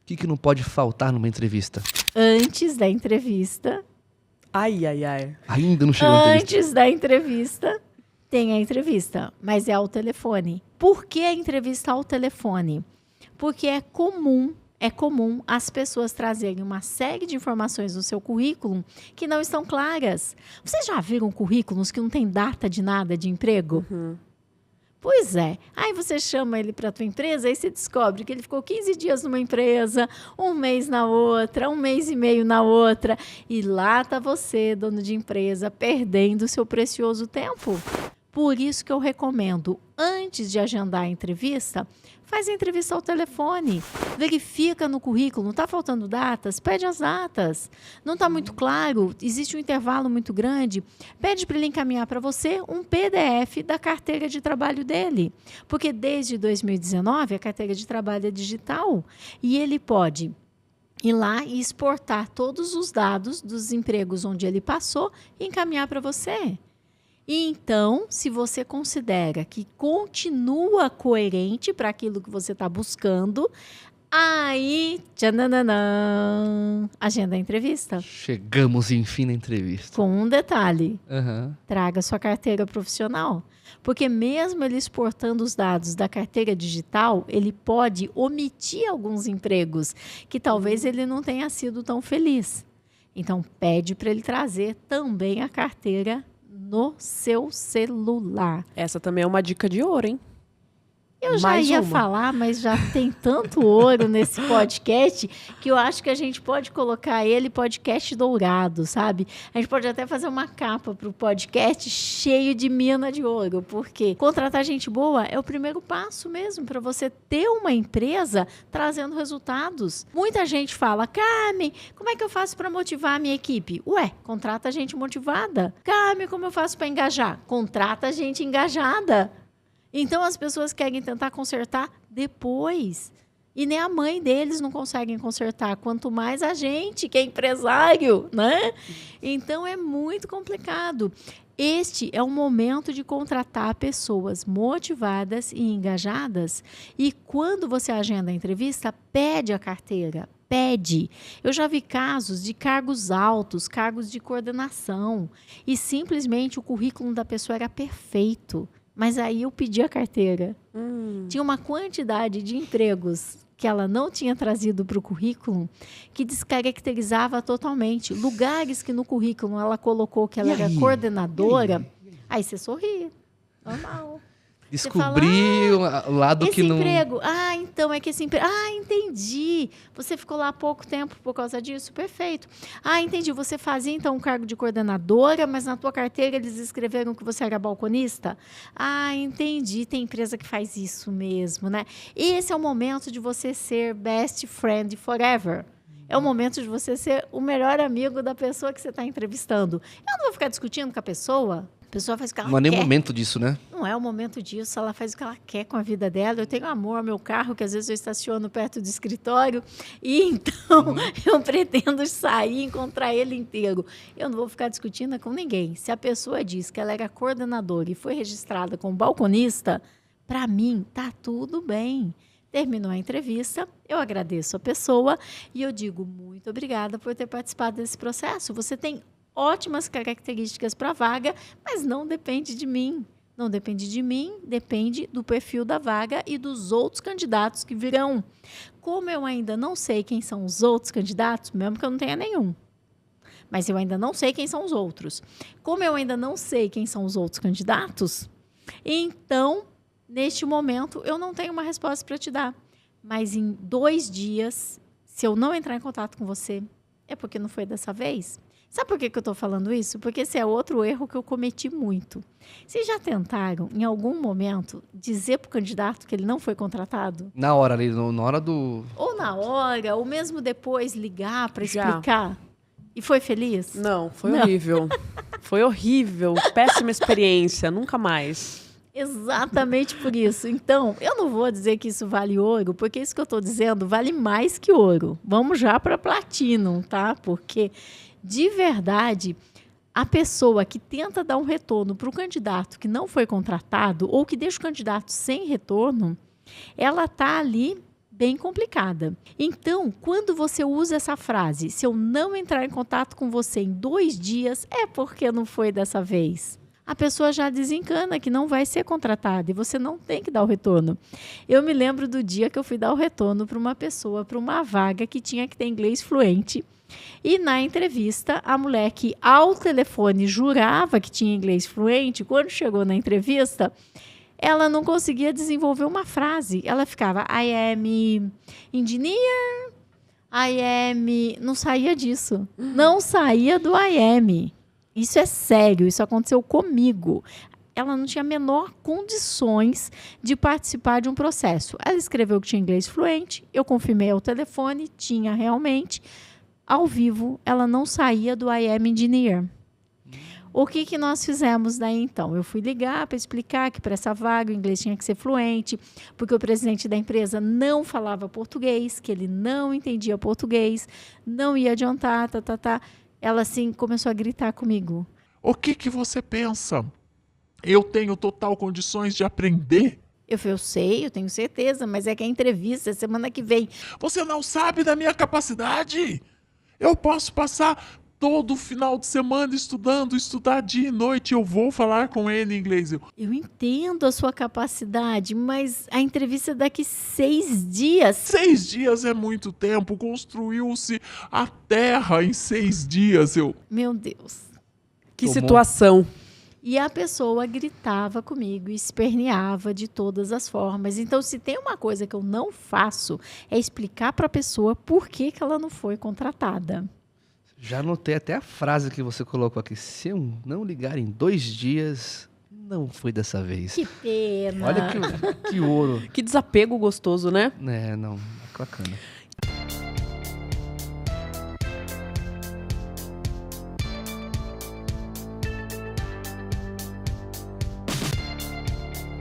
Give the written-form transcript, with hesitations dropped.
que não pode faltar numa entrevista? Antes da entrevista. Ai, ai, ai. Ainda não chegou a entrevista. Antes da entrevista, tem a entrevista, mas é ao telefone. Por que a entrevista ao telefone? Porque é comum as pessoas trazerem uma série de informações no seu currículo que não estão claras. Vocês já viram currículos que não tem data de nada de emprego? Uhum. Pois é. Aí você chama ele para a tua empresa, aí você descobre que ele ficou 15 dias numa empresa, um mês na outra, 1 mês e meio na outra. E lá está você, dono de empresa, perdendo o seu precioso tempo. Por isso que eu recomendo, antes de agendar a entrevista, faz a entrevista ao telefone. Verifica no currículo, não está faltando datas? Pede as datas. Não está muito claro? Existe um intervalo muito grande? Pede para ele encaminhar para você um PDF da carteira de trabalho dele. Porque desde 2019 a carteira de trabalho é digital e ele pode ir lá e exportar todos os dados dos empregos onde ele passou e encaminhar para você. E então, se você considera que continua coerente para aquilo que você está buscando, aí, tchananã, agenda a entrevista. Chegamos, enfim, na entrevista. Com um detalhe, Traga sua carteira profissional. Porque mesmo ele exportando os dados da carteira digital, ele pode omitir alguns empregos que talvez ele não tenha sido tão feliz. Então, pede para ele trazer também a carteira no seu celular. Essa também é uma dica de ouro, hein? Eu já ia falar, mas já tem tanto ouro nesse podcast que eu acho que a gente pode colocar ele podcast dourado, sabe? A gente pode até fazer uma capa para o podcast cheio de mina de ouro, porque contratar gente boa é o primeiro passo mesmo para você ter uma empresa trazendo resultados. Muita gente fala, Carmen, como é que eu faço para motivar a minha equipe? Ué, contrata gente motivada. Carmen, como eu faço para engajar? Contrata gente engajada. Então, as pessoas querem tentar consertar depois. E nem a mãe deles não conseguem consertar, quanto mais a gente, que é empresário, né? Então, é muito complicado. Este é o momento de contratar pessoas motivadas e engajadas. E quando você agenda a entrevista, pede a carteira. Pede. Eu já vi casos de cargos altos, cargos de coordenação. E simplesmente o currículo da pessoa era perfeito. Mas aí eu pedi a carteira. Tinha uma quantidade de empregos que ela não tinha trazido para o currículo que descaracterizava totalmente. Lugares que no currículo ela colocou que ela era coordenadora. Aí você sorri. Normal. Descobriu o lado que não... Esse emprego, então é que esse emprego... entendi. Você ficou lá há pouco tempo por causa disso? Perfeito. Entendi. Você fazia, então, um cargo de coordenadora, mas na tua carteira eles escreveram que você era balconista? Entendi. Tem empresa que faz isso mesmo, né? Esse é o momento de você ser best friend forever. É o momento de você ser o melhor amigo da pessoa que você está entrevistando. Eu não vou ficar discutindo com a pessoa. A pessoa faz o que ela quer. Não é nem o momento disso, né? Não é o momento disso, ela faz o que ela quer com a vida dela. Eu tenho amor ao meu carro, que às vezes eu estaciono perto do escritório, e então eu pretendo sair e encontrar ele inteiro. Eu não vou ficar discutindo com ninguém. Se a pessoa diz que ela era coordenadora e foi registrada como balconista, para mim, tá tudo bem. Terminou a entrevista, eu agradeço a pessoa e eu digo muito obrigada por ter participado desse processo. Você tem ótimas características para a vaga, mas não depende de mim. Não depende de mim, depende do perfil da vaga e dos outros candidatos que virão. Como eu ainda não sei quem são os outros candidatos, mesmo que eu não tenha nenhum, mas eu ainda não sei quem são os outros. Como eu ainda não sei quem são os outros candidatos, então, neste momento, eu não tenho uma resposta para te dar. Mas em 2 dias, se eu não entrar em contato com você, é porque não foi dessa vez. Sabe por que eu estou falando isso? Porque esse é outro erro que eu cometi muito. Vocês já tentaram, em algum momento, dizer para o candidato que ele não foi contratado? Na hora ali, na hora do... Ou na hora, ou mesmo depois ligar para explicar? E foi feliz? Não, foi horrível. Foi horrível. Péssima experiência. Nunca mais. Exatamente por isso. Então, eu não vou dizer que isso vale ouro, porque isso que eu estou dizendo vale mais que ouro. Vamos já para Platinum, tá? Porque... de verdade, a pessoa que tenta dar um retorno para o candidato que não foi contratado ou que deixa o candidato sem retorno, ela está ali bem complicada. Então, quando você usa essa frase, se eu não entrar em contato com você em 2 dias, é porque não foi dessa vez. A pessoa já desencana que não vai ser contratada e você não tem que dar o retorno. Eu me lembro do dia que eu fui dar o retorno para uma pessoa, para uma vaga que tinha que ter inglês fluente. E na entrevista, a mulher que ao telefone jurava que tinha inglês fluente, quando chegou na entrevista, ela não conseguia desenvolver uma frase. Ela ficava, I am engineer, I am... Não saía disso. Não saía do I am. Isso é sério, isso aconteceu comigo. Ela não tinha a menor condições de participar de um processo. Ela escreveu que tinha inglês fluente, eu confirmei ao telefone, tinha realmente. Ao vivo, ela não saía do I am engineer. O que nós fizemos daí, então? Eu fui ligar para explicar que para essa vaga o inglês tinha que ser fluente, porque o presidente da empresa não falava português, que ele não entendia português, não ia adiantar, Ela, assim, começou a gritar comigo. O que você pensa? Eu tenho total condições de aprender? Eu falei, eu sei, eu tenho certeza, mas é que a entrevista é semana que vem. Você não sabe da minha capacidade? Eu posso passar todo o final de semana estudar dia e noite. Eu vou falar com ele em inglês. Eu entendo a sua capacidade, mas a entrevista é daqui 6 dias. 6 dias é muito tempo. Construiu-se a terra em 6 dias. Meu Deus. Que situação. E a pessoa gritava comigo e esperneava de todas as formas. Então, se tem uma coisa que eu não faço, é explicar para a pessoa por que ela não foi contratada. Já anotei até a frase que você colocou aqui. Se eu não ligar em 2 dias, não foi dessa vez. Que pena. Olha que ouro. Que desapego gostoso, né? É, não, bacana.